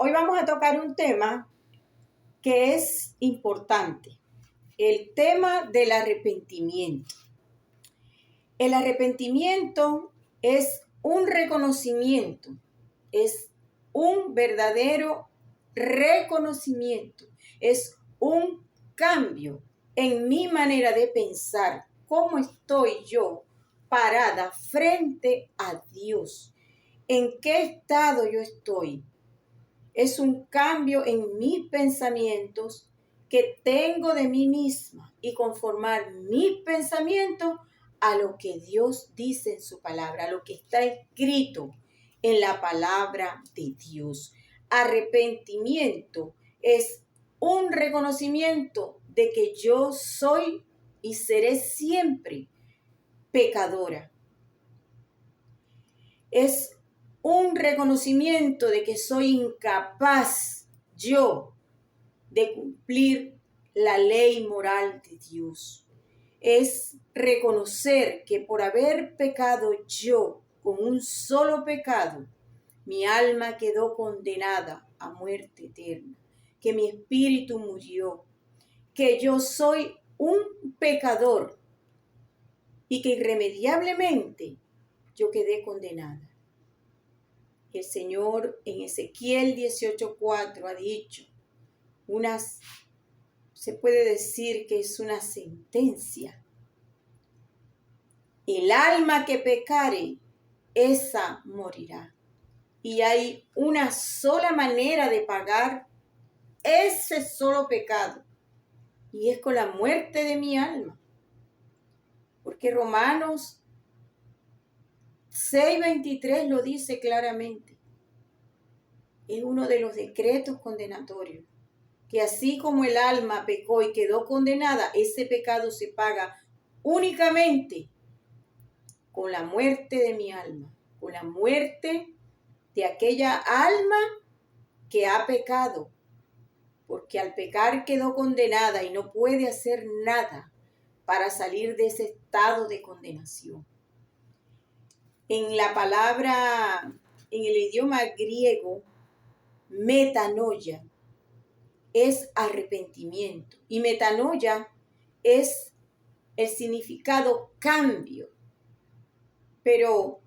Hoy vamos a tocar un tema que es importante, el tema del arrepentimiento. El arrepentimiento es un reconocimiento, es un verdadero reconocimiento, es un cambio en mi manera de pensar, cómo estoy yo parada frente a Dios, en qué estado yo estoy. Es un cambio en mis pensamientos que tengo de mí misma y conformar mis pensamientos a lo que Dios dice en su palabra, a lo que está escrito en la palabra de Dios. Arrepentimiento es un reconocimiento de que yo soy y seré siempre pecadora. Es un reconocimiento de que soy incapaz yo de cumplir la ley moral de Dios. Es reconocer que por haber pecado yo con un solo pecado, mi alma quedó condenada a muerte eterna, que mi espíritu murió, que yo soy un pecador y que irremediablemente yo quedé condenada. El Señor en Ezequiel 18:4 ha dicho, se puede decir que es una sentencia. El alma que pecare, esa morirá. Y hay una sola manera de pagar ese solo pecado, y es con la muerte de mi alma. Porque Romanos 6:23 lo dice claramente. Es uno de los decretos condenatorios, que así como el alma pecó y quedó condenada, ese pecado se paga únicamente con la muerte de mi alma, con la muerte de aquella alma que ha pecado, porque al pecar quedó condenada y no puede hacer nada para salir de ese estado de condenación. En la palabra, en el idioma griego, metanoia es arrepentimiento y metanoia es el significado cambio. Pero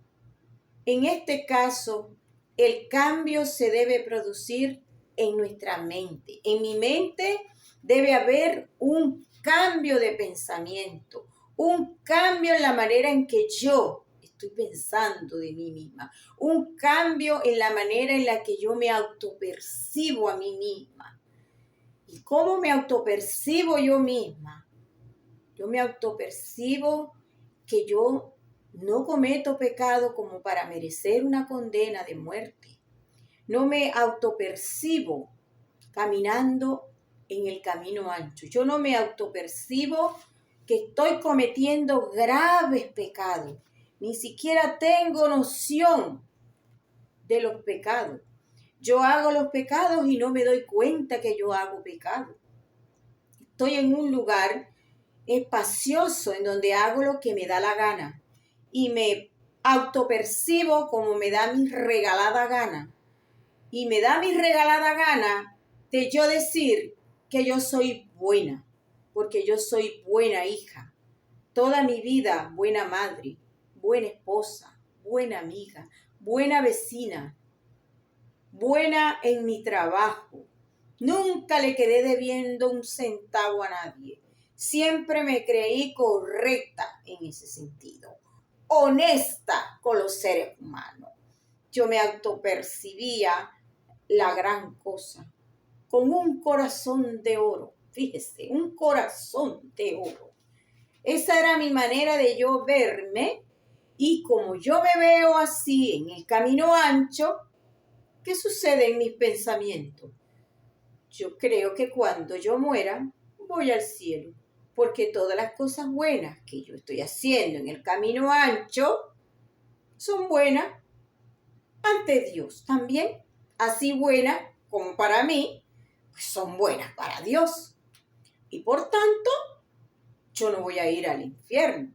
en este caso, el cambio se debe producir en nuestra mente. En mi mente debe haber un cambio de pensamiento, un cambio en la manera en que yo estoy pensando de mí misma, un cambio en la manera en la que yo me autopercibo a mí misma. ¿Y cómo me autopercibo yo misma? Yo me autopercibo que yo no cometo pecado como para merecer una condena de muerte. No me autopercibo caminando en el camino ancho. Yo no me autopercibo que estoy cometiendo graves pecados. Ni siquiera tengo noción de los pecados. Yo hago los pecados y no me doy cuenta que yo hago pecado. Estoy en un lugar espacioso en donde hago lo que me da la gana y me autopercibo como me da mi regalada gana. Y me da mi regalada gana de yo decir que yo soy buena, porque yo soy buena hija. Toda mi vida, buena madre, buena esposa, buena amiga, buena vecina, buena en mi trabajo. Nunca le quedé debiendo un centavo a nadie. Siempre me creí correcta en ese sentido, honesta con los seres humanos. Yo me autopercibía la gran cosa, con un corazón de oro. Fíjese, un corazón de oro. Esa era mi manera de yo verme, y como yo me veo así en el camino ancho, ¿qué sucede en mis pensamientos? Yo creo que cuando yo muera, voy al cielo, porque todas las cosas buenas que yo estoy haciendo en el camino ancho son buenas ante Dios también. Así buenas como para mí, pues son buenas para Dios. Y por tanto, yo no voy a ir al infierno,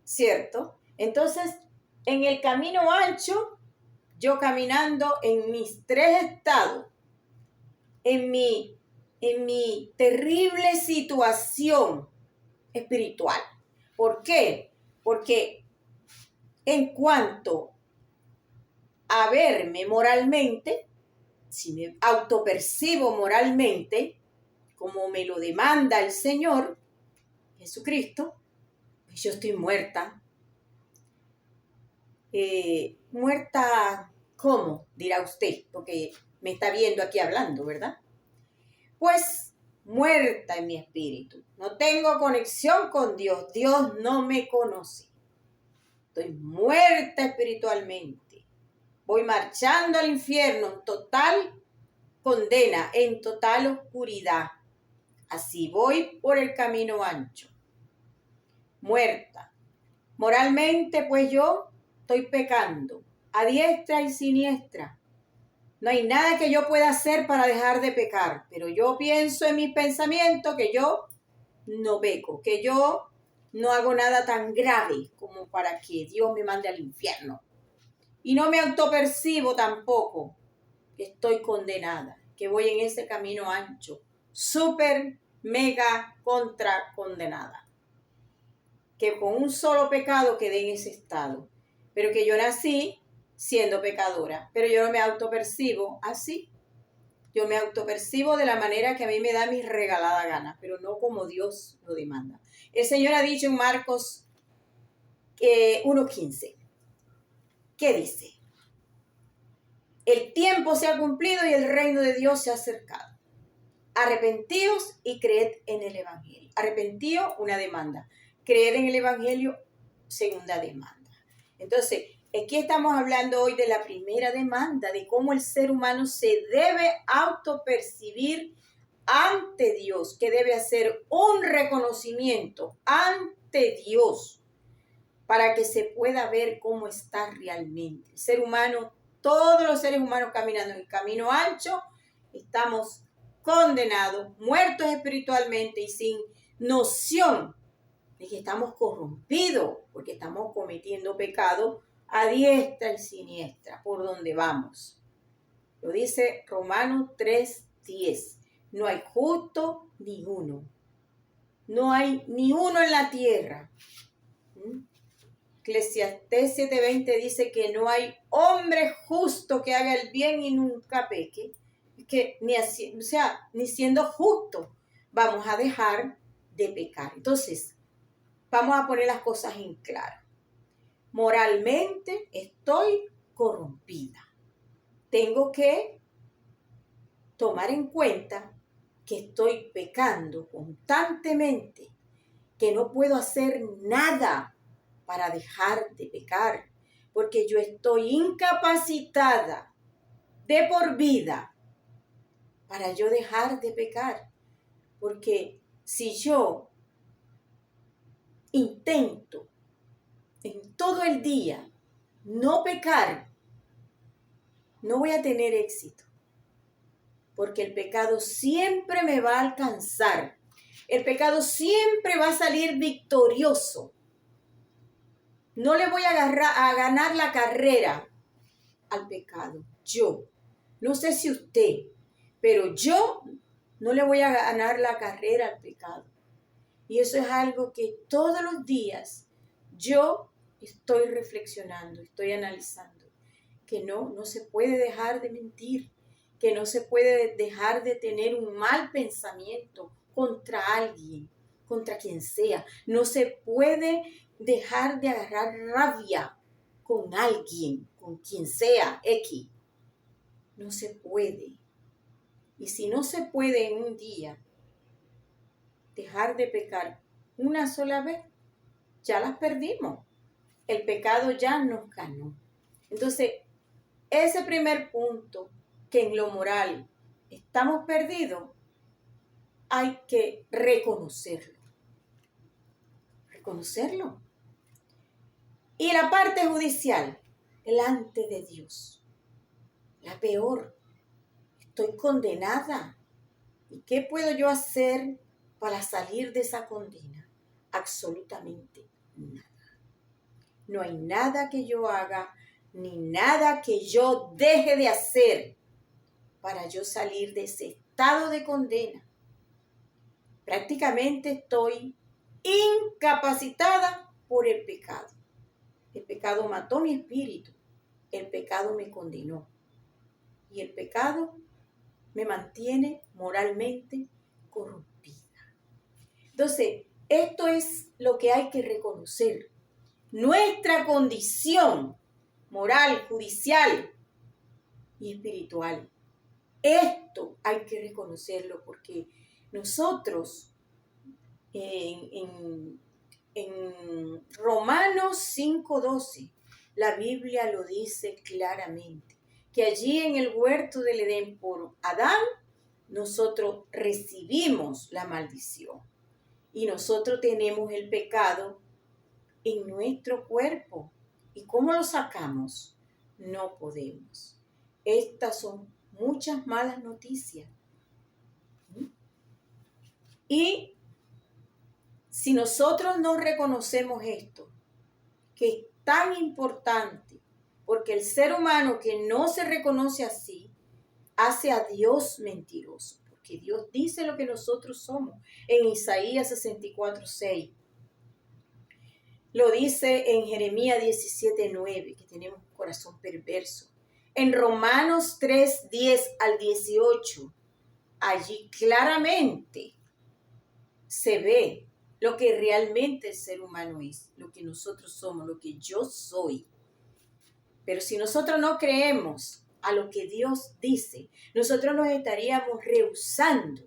¿cierto? Entonces, en el camino ancho, yo caminando en mis tres estados, en mi terrible situación espiritual. ¿Por qué? Porque en cuanto a verme moralmente, si me autopercibo moralmente, como me lo demanda el Señor Jesucristo, pues yo estoy muerta. ¿Muerta cómo? Dirá usted, porque me está viendo aquí hablando, ¿verdad? Pues muerta en mi espíritu. No tengo conexión con Dios. Dios no me conoce. Estoy muerta espiritualmente. Voy marchando al infierno en total condena, en total oscuridad. Así voy por el camino ancho. Muerta. Moralmente, pues yo estoy pecando a diestra y siniestra. No hay nada que yo pueda hacer para dejar de pecar, pero yo pienso en mi pensamiento que yo no peco, que yo no hago nada tan grave como para que Dios me mande al infierno. Y no me autopercibo tampoco que estoy condenada, que voy en ese camino ancho, súper, mega, contra condenada. Que con un solo pecado quedé en ese estado, pero que yo nací siendo pecadora, pero yo no me autopercibo así. Yo me autopercibo de la manera que a mí me da mi regalada gana, pero no como Dios lo demanda. El Señor ha dicho en Marcos 1:15, ¿qué dice? El tiempo se ha cumplido y el reino de Dios se ha acercado. Arrepentíos y creed en el Evangelio. Arrepentíos, una demanda. Creed en el Evangelio, segunda demanda. Entonces, aquí estamos hablando hoy de la primera demanda, de cómo el ser humano se debe autopercibir ante Dios, que debe hacer un reconocimiento ante Dios para que se pueda ver cómo está realmente. El ser humano, todos los seres humanos caminando en el camino ancho, estamos condenados, muertos espiritualmente y sin noción de que estamos corrompidos porque estamos cometiendo pecado a diestra y siniestra por donde vamos. Lo dice Romanos 3:10. No hay justo ni uno. No hay ni uno en la tierra. Eclesiastés 7:20 dice que no hay hombre justo que haga el bien y nunca peque. Que ni siendo justo vamos a dejar de pecar. Entonces, vamos a poner las cosas en claro. Moralmente estoy corrompida. Tengo que tomar en cuenta que estoy pecando constantemente, que no puedo hacer nada para dejar de pecar, porque yo estoy incapacitada de por vida para yo dejar de pecar. Porque si yo intento en todo el día no pecar, no voy a tener éxito. Porque el pecado siempre me va a alcanzar. El pecado siempre va a salir victorioso. No le voy a ganar la carrera al pecado. Yo. No sé si usted, pero yo no le voy a ganar la carrera al pecado. Y eso es algo que todos los días yo estoy reflexionando, estoy analizando. Que no se puede dejar de mentir, que no se puede dejar de tener un mal pensamiento contra alguien, contra quien sea. No se puede dejar de agarrar rabia con alguien, con quien sea, X. No se puede. Y si no se puede en un día dejar de pecar una sola vez, ya las perdimos. El pecado ya nos ganó. Entonces, ese primer punto, que en lo moral estamos perdidos, hay que reconocerlo. Reconocerlo. Y la parte judicial, delante de Dios. La peor. Estoy condenada. ¿Y qué puedo yo hacer para salir de esa condena? Absolutamente nada. No hay nada que yo haga, ni nada que yo deje de hacer para yo salir de ese estado de condena. Prácticamente estoy incapacitada por el pecado. El pecado mató mi espíritu. El pecado me condenó. Y el pecado me mantiene moralmente corrompida. Entonces, esto es lo que hay que reconocer. Nuestra condición moral, judicial y espiritual. Esto hay que reconocerlo porque nosotros en Romanos 5:12, la Biblia lo dice claramente, que allí en el huerto del Edén por Adán, nosotros recibimos la maldición y nosotros tenemos el pecado en nuestro cuerpo. ¿Y cómo lo sacamos? No podemos. Estas son muchas malas noticias. Y si nosotros no reconocemos esto, que es tan importante, porque el ser humano que no se reconoce así, hace a Dios mentiroso, porque Dios dice lo que nosotros somos. En Isaías 64:6. Lo dice en Jeremías 17:9, que tenemos un corazón perverso. En Romanos 3:10-18, allí claramente se ve lo que realmente el ser humano es, lo que nosotros somos, lo que yo soy. Pero si nosotros no creemos a lo que Dios dice, nosotros nos estaríamos rehusando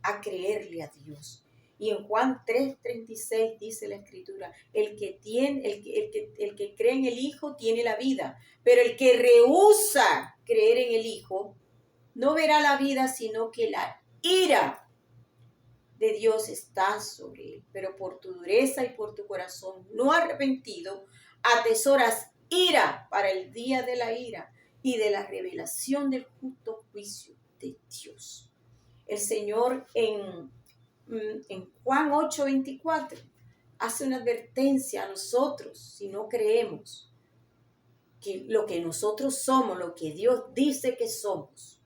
a creerle a Dios. Y en Juan 3:36 dice la Escritura, el que cree en el Hijo tiene la vida, pero el que rehúsa creer en el Hijo no verá la vida, sino que la ira de Dios está sobre él. Pero por tu dureza y por tu corazón no arrepentido, atesoras ira para el día de la ira y de la revelación del justo juicio de Dios. El Señor en Juan 8:24 hace una advertencia a nosotros si no creemos que lo que nosotros somos, lo que Dios dice que somos.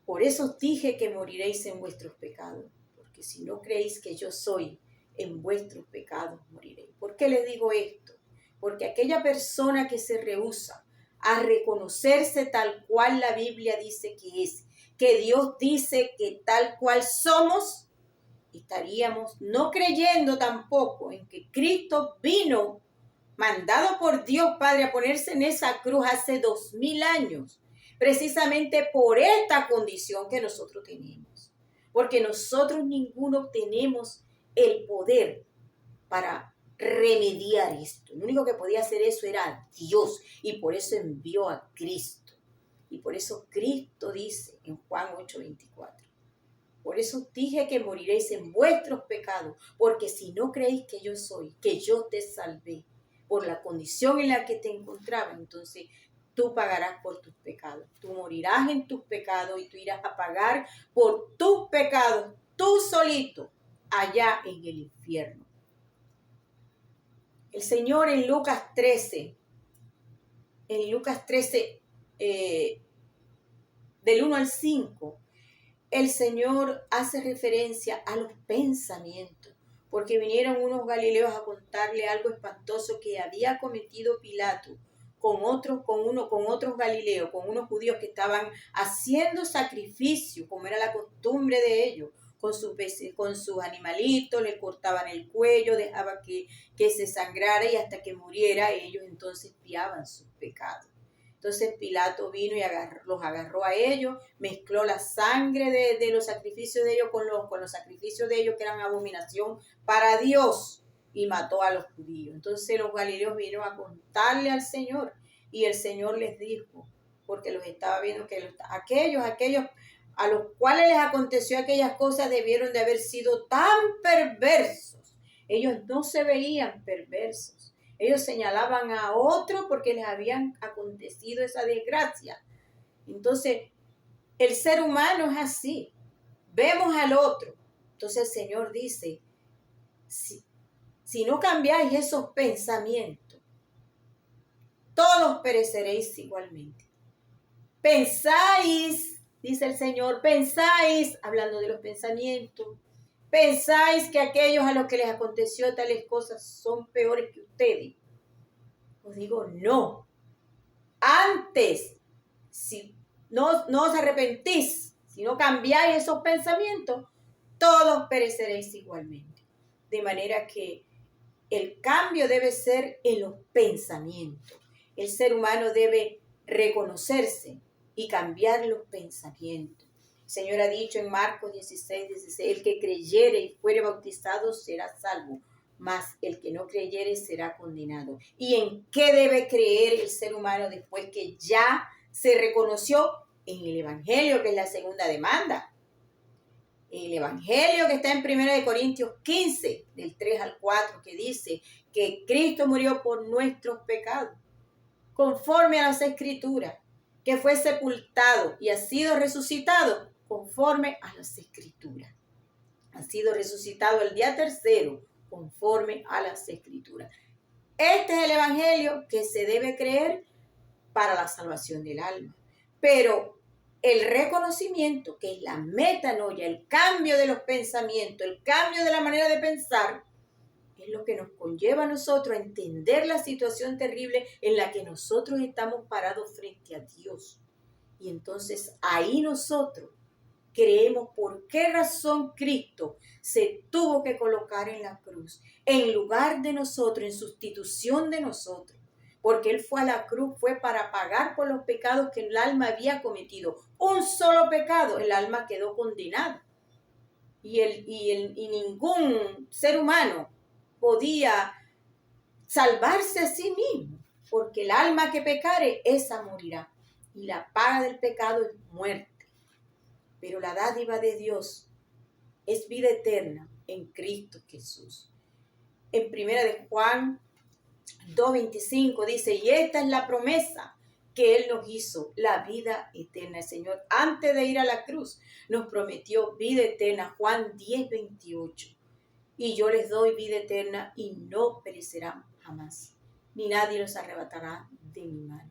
Por eso dije que moriréis en vuestros pecados, porque si no creéis que yo soy, en vuestros pecados moriréis. ¿Por qué les digo esto? Porque aquella persona que se rehúsa a reconocerse tal cual la Biblia dice que es, que Dios dice que tal cual somos, estaríamos no creyendo tampoco en que Cristo vino, mandado por Dios Padre, a ponerse en esa cruz hace 2000 años, precisamente por esta condición que nosotros tenemos. Porque nosotros ninguno tenemos el poder para remediar esto. Lo único que podía hacer eso era Dios, y por eso envió a Cristo. Y por eso Cristo dice en Juan 8:24, por eso dije que moriréis en vuestros pecados, porque si no creéis que yo soy, que yo te salvé por la condición en la que te encontraba, entonces tú pagarás por tus pecados. Tú morirás en tus pecados y tú irás a pagar por tus pecados, tú solito, allá en el infierno. El Señor en Lucas 13, del 1 al 5, el Señor hace referencia a los pensamientos, porque vinieron unos galileos a contarle algo espantoso que había cometido Pilato con otros galileos, con unos judíos que estaban haciendo sacrificio, como era la costumbre de ellos, con sus animalitos, le cortaban el cuello, dejaban que se sangrara y hasta que muriera ellos entonces expiaban sus pecados. Entonces Pilato vino y los agarró a ellos, mezcló la sangre de los sacrificios de ellos con los sacrificios de ellos que eran abominación para Dios y mató a los judíos. Entonces los galileos vinieron a contarle al Señor y el Señor les dijo, porque los estaba viendo que aquellos a los cuales les aconteció aquellas cosas debieron de haber sido tan perversos. Ellos no se veían perversos. Ellos señalaban a otro porque les habían acontecido esa desgracia. Entonces, el ser humano es así. Vemos al otro. Entonces el Señor dice, si no cambiáis esos pensamientos, todos pereceréis igualmente. Pensáis, dice el Señor, pensáis, hablando de los pensamientos, pensáis que aquellos a los que les aconteció tales cosas son peores que ustedes. Os digo, no. Antes, si no os arrepentís, si no cambiáis esos pensamientos, todos pereceréis igualmente. De manera que el cambio debe ser en los pensamientos. El ser humano debe reconocerse y cambiar los pensamientos. El Señor ha dicho en Marcos 16, el que creyere y fuere bautizado será salvo, mas el que no creyere será condenado. ¿Y en qué debe creer el ser humano después que ya se reconoció? En el Evangelio, que es la segunda demanda. El Evangelio que está en 1 Corintios 15, del 3 al 4, que dice que Cristo murió por nuestros pecados, conforme a las Escrituras, que fue sepultado y ha sido resucitado conforme a las Escrituras. Ha sido resucitado el día tercero, conforme a las Escrituras. Este es el Evangelio que se debe creer para la salvación del alma. Pero el reconocimiento, que es la metanoia, el cambio de los pensamientos, el cambio de la manera de pensar, es lo que nos conlleva a nosotros a entender la situación terrible en la que nosotros estamos parados frente a Dios. Y entonces ahí nosotros creemos por qué razón Cristo se tuvo que colocar en la cruz, en lugar de nosotros, en sustitución de nosotros. Porque Él fue a la cruz, fue para pagar por los pecados que el alma había cometido. Un solo pecado, el alma quedó condenada. Y ningún ser humano podía salvarse a sí mismo, porque el alma que pecare, esa morirá. Y la paga del pecado es muerte. Pero la dádiva de Dios es vida eterna en Cristo Jesús. En 1 de Juan 2:25 dice, y esta es la promesa que Él nos hizo, la vida eterna. El Señor, antes de ir a la cruz, nos prometió vida eterna. Juan 10:28. Y yo les doy vida eterna y no perecerán jamás, ni nadie los arrebatará de mi mano.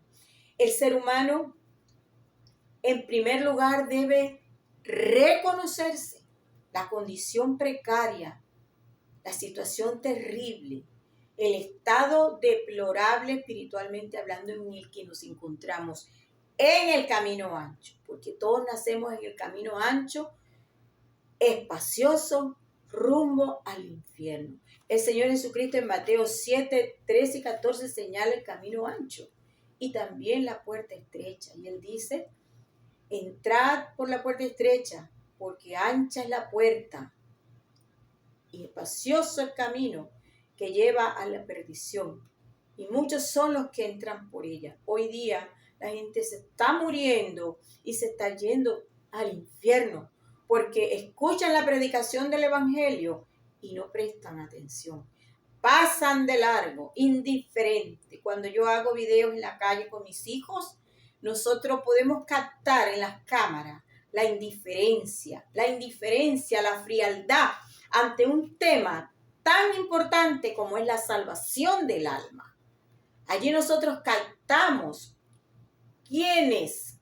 El ser humano, en primer lugar, debe reconocerse la condición precaria, la situación terrible, el estado deplorable espiritualmente hablando en el que nos encontramos en el camino ancho, porque todos nacemos en el camino ancho, espacioso, rumbo al infierno. El Señor Jesucristo en Mateo 7, 13 y 14 señala el camino ancho y también la puerta estrecha. Y Él dice, entrad por la puerta estrecha, porque ancha es la puerta y espacioso el camino que lleva a la perdición. Y muchos son los que entran por ella. Hoy día la gente se está muriendo y se está yendo al infierno porque escuchan la predicación del Evangelio y no prestan atención. Pasan de largo, indiferente. Cuando yo hago videos en la calle con mis hijos, nosotros podemos captar en las cámaras la indiferencia, la frialdad ante un tema tan importante como es la salvación del alma. Allí nosotros captamos quienes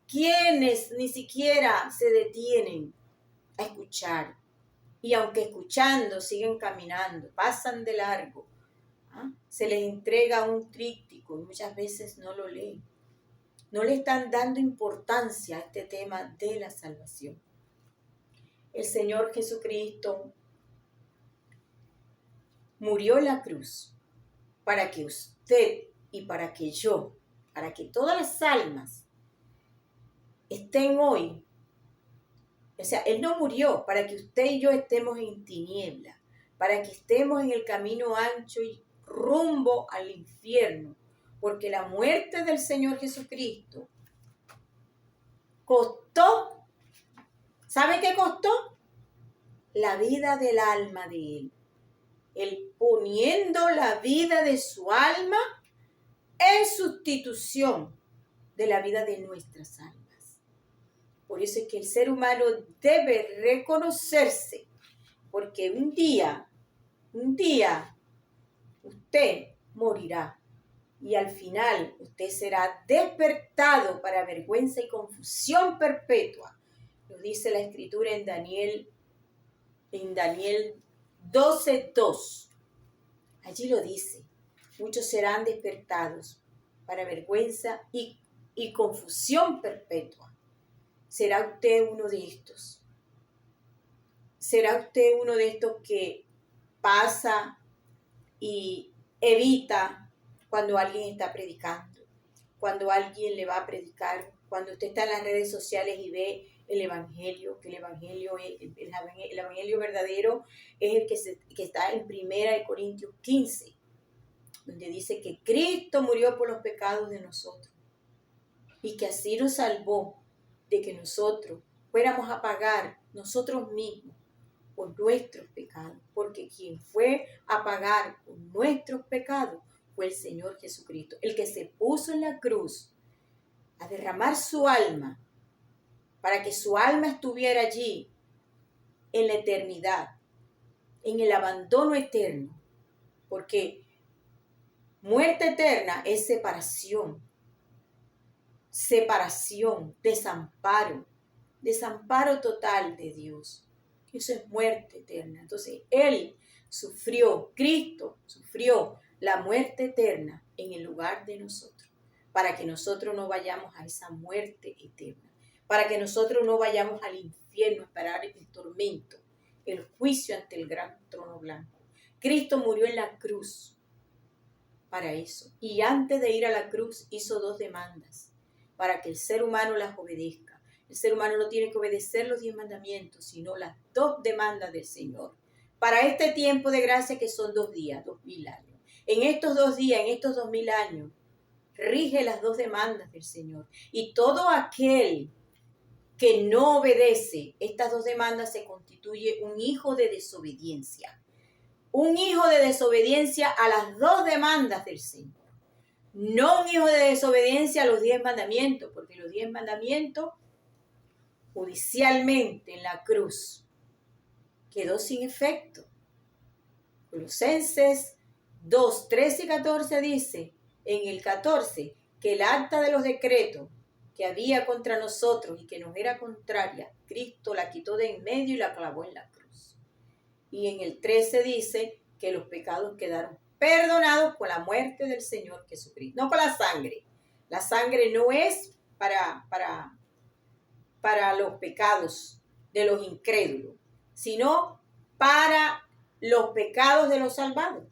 ni siquiera se detienen a escuchar. Y aunque escuchando, siguen caminando, pasan de largo. Se les entrega un tríptico y muchas veces no lo leen. No le están dando importancia a este tema de la salvación. El Señor Jesucristo murió en la cruz para que usted y para que yo, para que todas las almas estén hoy. O sea, Él no murió para que usted y yo estemos en tiniebla, para que estemos en el camino ancho y rumbo al infierno, porque la muerte del Señor Jesucristo costó, ¿sabe qué costó? La vida del alma de Él. Él poniendo la vida de su alma en sustitución de la vida de nuestras almas. Por eso es que el ser humano debe reconocerse, porque un día, usted morirá. y al final usted será despertado para vergüenza y confusión perpetua. Lo dice la Escritura en Daniel 12:2. Allí lo dice. Muchos serán despertados para vergüenza y confusión perpetua. ¿Será usted uno de estos? ¿Será usted uno de estos que pasa y evita cuando alguien está predicando, cuando alguien le va a predicar, cuando usted está en las redes sociales y ve el evangelio, que el evangelio verdadero es el que está en 1 Corintios 15, donde dice que Cristo murió por los pecados de nosotros y que así nos salvó de que nosotros fuéramos a pagar nosotros mismos por nuestros pecados, porque quien fue a pagar por nuestros pecados fue el Señor Jesucristo, el que se puso en la cruz a derramar su alma para que su alma estuviera allí en la eternidad, en el abandono eterno, porque muerte eterna es separación, desamparo total de Dios. Eso es muerte eterna. Entonces, Cristo sufrió la muerte eterna en el lugar de nosotros, para que nosotros no vayamos a esa muerte eterna, para que nosotros no vayamos al infierno a esperar el tormento, el juicio ante el gran trono blanco. Cristo murió en la cruz para eso. Y antes de ir a la cruz hizo 2 demandas para que el ser humano las obedezca. El ser humano no tiene que obedecer los 10 mandamientos, sino las 2 demandas del Señor. Para este tiempo de gracia que son 2 días, 2000 años. En estos 2 días, en estos 2000 años, rige las 2 demandas del Señor. Y todo aquel que no obedece estas 2 demandas se constituye un hijo de desobediencia. Un hijo de desobediencia a las 2 demandas del Señor. No un hijo de desobediencia a los 10 mandamientos, porque los 10 mandamientos judicialmente en la cruz quedó sin efecto. Colosenses 2, 13 y 14 dice, en el 14, que el acta de los decretos que había contra nosotros y que nos era contraria, Cristo la quitó de en medio y la clavó en la cruz. Y en el 13 dice que los pecados quedaron perdonados con la muerte del Señor Jesucristo, no con la sangre. La sangre no es para los pecados de los incrédulos, sino para los pecados de los salvados.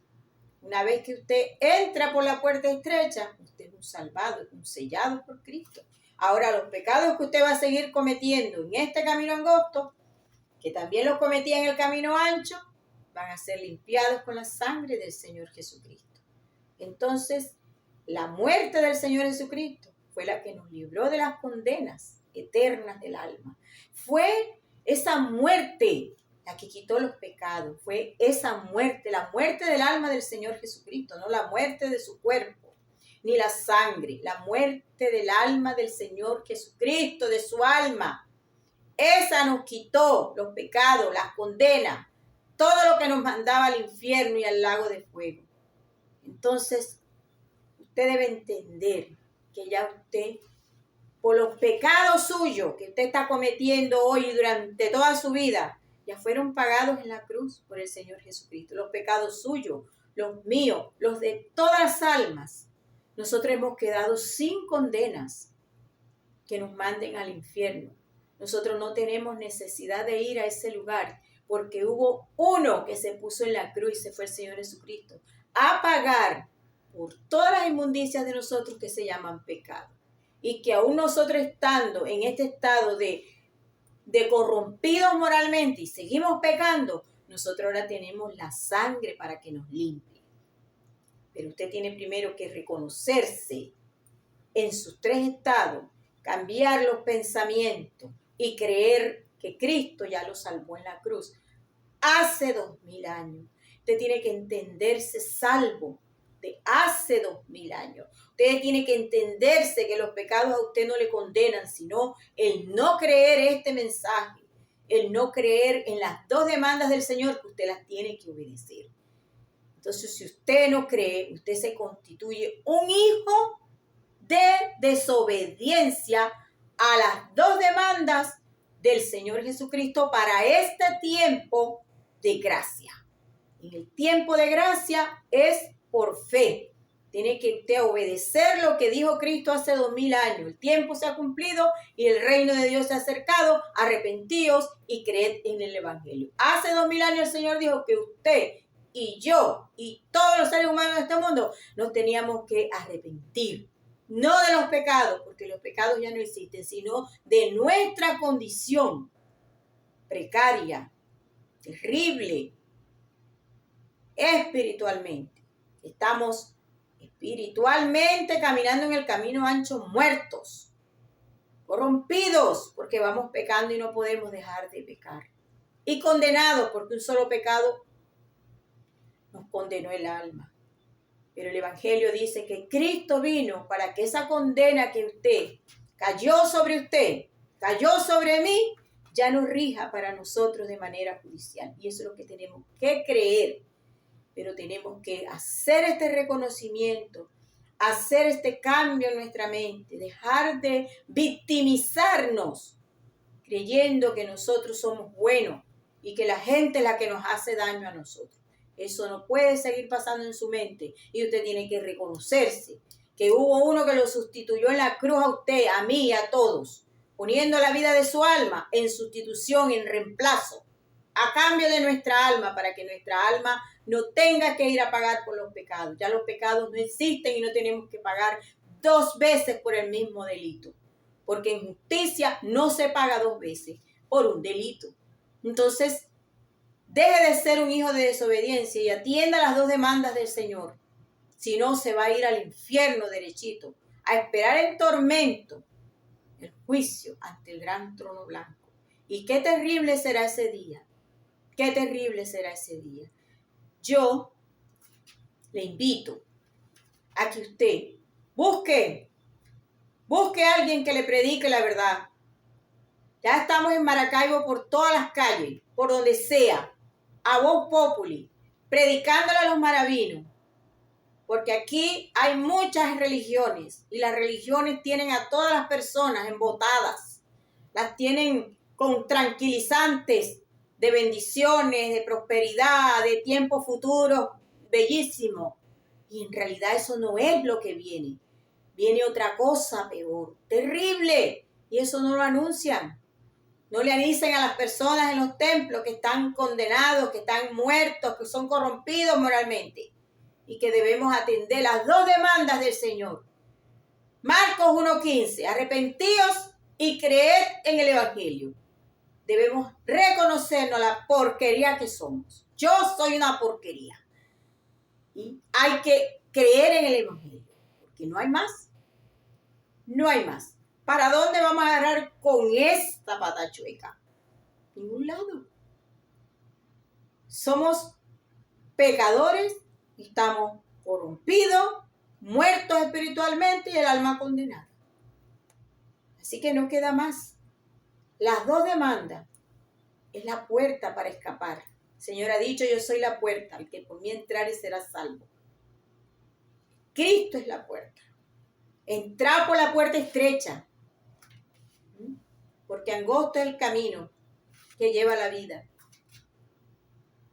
Una vez que usted entra por la puerta estrecha, usted es un salvado, un sellado por Cristo. Ahora, los pecados que usted va a seguir cometiendo en este camino angosto, que también los cometía en el camino ancho, van a ser limpiados con la sangre del Señor Jesucristo. Entonces, la muerte del Señor Jesucristo fue la que nos libró de las condenas eternas del alma. Fue esa muerte la que quitó los pecados. Fue esa muerte, la muerte del alma del Señor Jesucristo, no la muerte de su cuerpo, ni la sangre, la muerte del alma del Señor Jesucristo, de su alma. Esa nos quitó los pecados, las condenas, todo lo que nos mandaba al infierno y al lago de fuego. Entonces, usted debe entender que ya usted, por los pecados suyos que usted está cometiendo hoy y durante toda su vida, ya fueron pagados en la cruz por el Señor Jesucristo. Los pecados suyos, los míos, los de todas las almas. Nosotros hemos quedado sin condenas que nos manden al infierno. Nosotros no tenemos necesidad de ir a ese lugar porque hubo uno que se puso en la cruz y se fue el Señor Jesucristo a pagar por todas las inmundicias de nosotros que se llaman pecado. Y que aún nosotros estando en este estado de corrompidos moralmente y seguimos pecando, nosotros ahora tenemos la sangre para que nos limpie. Pero usted tiene primero que reconocerse en sus 3 estados, cambiar los pensamientos y creer que Cristo ya lo salvó en la cruz hace 2000 años. Usted tiene que entenderse salvo de hace 2000 años. Usted tiene que entenderse que los pecados a usted no le condenan, sino el no creer este mensaje, el no creer en las 2 demandas del Señor que usted las tiene que obedecer. Entonces, si usted no cree, usted se constituye un hijo de desobediencia a las dos demandas del Señor Jesucristo para este tiempo de gracia. En el tiempo de gracia es por fe. Tiene que usted obedecer lo que dijo Cristo hace 2000 años. El tiempo se ha cumplido y el reino de Dios se ha acercado. Arrepentíos y creed en el Evangelio. Hace 2000 años el Señor dijo que usted y yo y todos los seres humanos de este mundo nos teníamos que arrepentir. No de los pecados, porque los pecados ya no existen, sino de nuestra condición precaria, terrible, espiritualmente. Estamos espiritualmente caminando en el camino ancho, muertos, corrompidos, porque vamos pecando y no podemos dejar de pecar. Y condenados, porque un solo pecado nos condenó el alma. Pero el Evangelio dice que Cristo vino para que esa condena que cayó sobre mí, ya no rija para nosotros de manera judicial. Y eso es lo que tenemos que creer. Pero tenemos que hacer este reconocimiento, hacer este cambio en nuestra mente, dejar de victimizarnos creyendo que nosotros somos buenos y que la gente es la que nos hace daño a nosotros. Eso no puede seguir pasando en su mente y usted tiene que reconocerse que hubo uno que lo sustituyó en la cruz a usted, a mí y a todos, poniendo la vida de su alma en sustitución, en reemplazo, a cambio de nuestra alma, para que nuestra alma no tenga que ir a pagar por los pecados. Ya los pecados no existen y no tenemos que pagar 2 veces por el mismo delito, porque en justicia no se paga 2 veces por un delito. Entonces, deje de ser un hijo de desobediencia y atienda las 2 demandas del Señor. Si no, se va a ir al infierno derechito, a esperar en tormento el juicio ante el gran trono blanco. Y qué terrible será ese día. Qué terrible será ese día. Yo le invito a que usted busque a alguien que le predique la verdad. Ya estamos en Maracaibo por todas las calles, por donde sea, a voz populi, predicándole a los maravinos. Porque aquí hay muchas religiones y las religiones tienen a todas las personas embotadas. Las tienen con tranquilizantes de bendiciones, de prosperidad, de tiempo futuro bellísimo. Y en realidad eso no es lo que viene. Viene otra cosa peor, terrible. Y eso no lo anuncian. No le dicen a las personas en los templos que están condenados, que están muertos, que son corrompidos moralmente. Y que debemos atender las 2 demandas del Señor. Marcos 1:15, arrepentíos y creed en el Evangelio. Debemos reconocernos la porquería que somos. Yo soy una porquería. Y hay que creer en el Evangelio, porque no hay más. No hay más. ¿Para dónde vamos a agarrar con esta pata chueca? Ningún lado. Somos pecadores, estamos corrompidos, muertos espiritualmente y el alma condenada. Así que no queda más. Las 2 demandas es la puerta para escapar. El Señor ha dicho, yo soy la puerta, el que por mí entrare será salvo. Cristo es la puerta. Entrad por la puerta estrecha, porque angosto es el camino que lleva a la vida.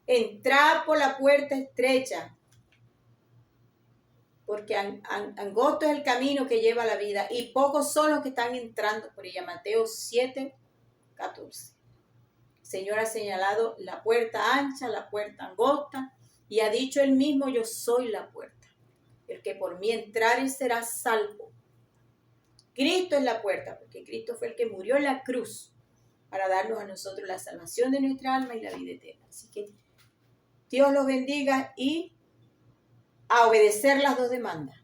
Entrad por la puerta estrecha, porque angosto es el camino que lleva a la vida y pocos son los que están entrando por ella. Mateo 7:14. El Señor ha señalado la puerta ancha, la puerta angosta y ha dicho él mismo, yo soy la puerta. El que por mí entrare será salvo. Cristo es la puerta, porque Cristo fue el que murió en la cruz para darnos a nosotros la salvación de nuestra alma y la vida eterna. Así que Dios los bendiga y a obedecer las 2 demandas.